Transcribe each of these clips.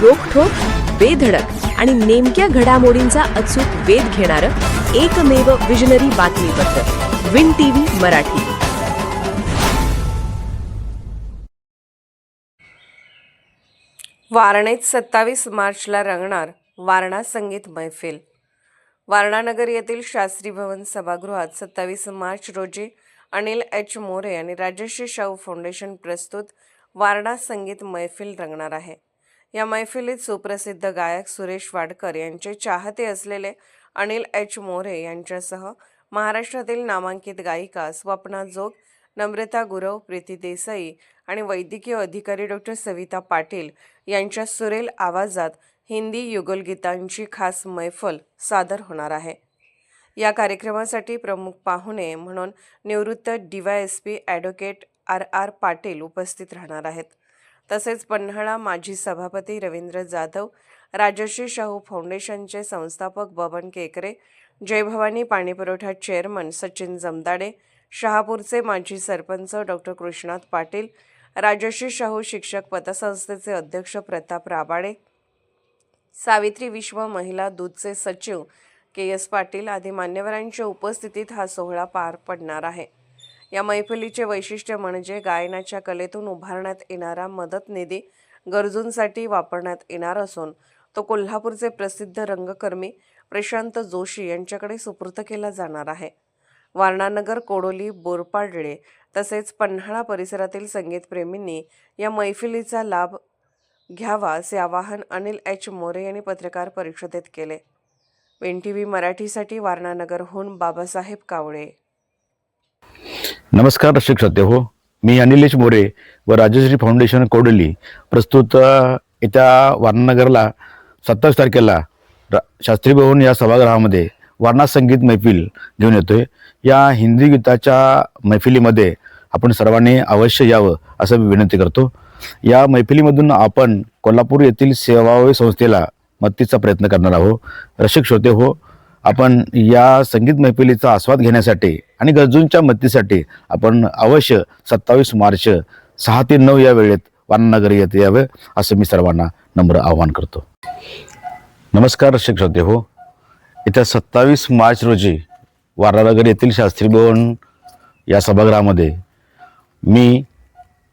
रोखठोक, बेधडक आणि नेमक्या घडामोडींचा अचूक वेध घेणारं एकमेव विजनरी बातमीपत्र विन टीव्ही मराठी. वारणेत 27 मार्चला रंगणार वारणा संगीत मैफिल. वारणा नगर येथील शास्त्री भवन सभागृहात 27 मार्च रोजी अनिल एच मोरे आणि राजश्री शाहू फाउंडेशन प्रस्तुत वारणा संगीत मैफिल रंगणार आहे. या मैफिलीत सुप्रसिद्ध गायक सुरेश वाडकर यांचे चाहते असलेले अनिल एच मोरे यांच्यासह महाराष्ट्रातील नामांकित गायिका स्वप्ना जोग, नम्रता गुरव, प्रीती देसाई आणि वैद्यकीय अधिकारी डॉक्टर सविता पाटील यांच्या सुरेल आवाजात हिंदी युगलगीतांची खास मैफल सादर होणार आहे. या कार्यक्रमासाठी प्रमुख पाहुणे म्हणून निवृत्त DYSP ॲडव्होकेट RR पाटील उपस्थित राहणार आहेत. तसेच पन्हाळा माजी सभापती रवींद्र जाधव, राजश्री शाहू फाउंडेशनचे संस्थापक बबन केकरे, जय भवानी पाणीपुरवठा चेअरमन सचिन जमदाडे, शहापूरचे माजी सरपंच डॉक्टर कृष्णात पाटील, राजश्री शाहू शिक्षक पतसंस्थेचे अध्यक्ष प्रताप राबाडे, सावित्री विश्व महिला दूतचे सचिव KS पाटील आदी मान्यवरांच्या उपस्थितीत हा सोहळा पार पडणार आहे. या मैफिलीचे वैशिष्ट्य म्हणजे गायनाच्या कलेतून उभारण्यात येणारा मदत निधी गरजूंसाठी वापरण्यात येणार असून तो कोल्हापूरचे प्रसिद्ध रंगकर्मी प्रशांत जोशी यांच्याकडे सुपूर्द केला जाणार आहे. वारणानगर, कोडोली, बोरपाडळे तसेच पन्हाळा परिसरातील संगीतप्रेमींनी या मैफिलीचा लाभ घ्यावा असे आवाहन अनिल एच मोरे यांनी पत्रकार परिषदेत केले. विन टीव्ही मराठीसाठी वारणानगरहून बाबासाहेब कावळे. नमस्कार दर्शक श्रोते हो, मी अनिल एच मोरे व राजश्री फाउंडेशन कोडोली प्रस्तुत येत्या वारणानगरला 27 तारखेला शास्त्री भवन या सभागृहामध्ये वारणा संगीत मैफिल घेऊन येतोय. या हिंदी गीताच्या मैफिलीमध्ये आपण सर्वांनी अवश्य यावं असं मी विनंती करतो. या मैफिलीमधून आपण कोल्हापूर येथील सेवाभावी संस्थेला मदतीचा प्रयत्न करणार आहोत. रसिक श्रोते हो, आपण या संगीत मैफिलीचा आस्वाद घेण्यासाठी आणि गरजूंच्या मदतीसाठी आपण अवश्य 27 मार्च 6 ते 9 या वेळेत वारणानगर येथे यावे असं मी सर्वांना नम्र आवाहन करतो. नमस्कार रसिक श्रोते हो, येत्या 27 मार्च रोजी वारणानगर येथील शास्त्री भवन या सभागृहामध्ये मी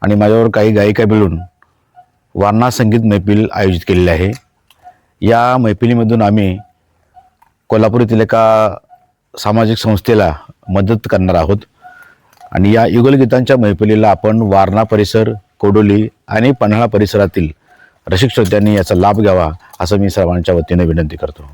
आणि माझ्यावर काही गायिका मिळून वारणा संगीत मैफिल आयोजित केलेली आहे. या मैफिलीमधून आम्ही कोल्हापूर येथील एका सामाजिक संस्थेला मदत करणार आहोत आणि या युगलगीतांच्या मैफिलीला आपण वारणा परिसर, कोडोली आणि पन्हाळा परिसरातील रसिक श्रोत्यांनी याचा लाभ घ्यावा असं मी सर्वांच्या वतीने विनंती करतो.